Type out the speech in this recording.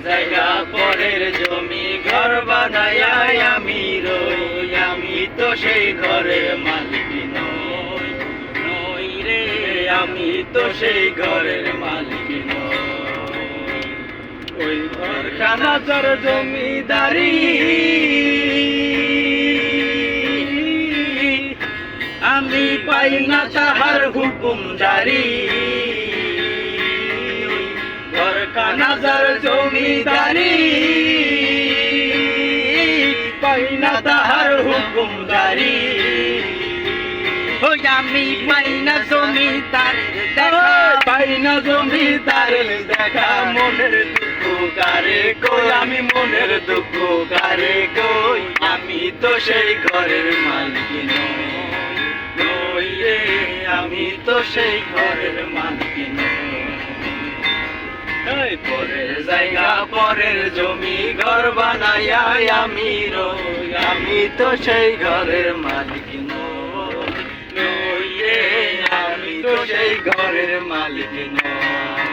জায়গা পরের জমি ঘর বানায় আমি রই, আমি তো সেই ঘরের মালিক নই, নই রে আমি তো সেই ঘরের মালিক নই। ওই ঘরখানা যার জমিদারি আমি পাই না তাহার হুকুম জারি, ঘরখানা যার জমিদারি পাই না তাহার হুকুম জারি। ওই আমি পাই না জমিদারের দেখা, পাই না জমিদারের দেখা, মনের দুঃখ কারে কই, আমি মনের দুঃখ কারে কই, আমি তো সেই ঘরের মালিক নই, নই রে আমি তো সেই ঘরের মালিক নই। পরের জায়গা পরের জমি ঘর বানায় আমি রই, আমি তো সেই ঘরের মালিক নই, নই রে আমি তো সেই ঘরের মালিক নই।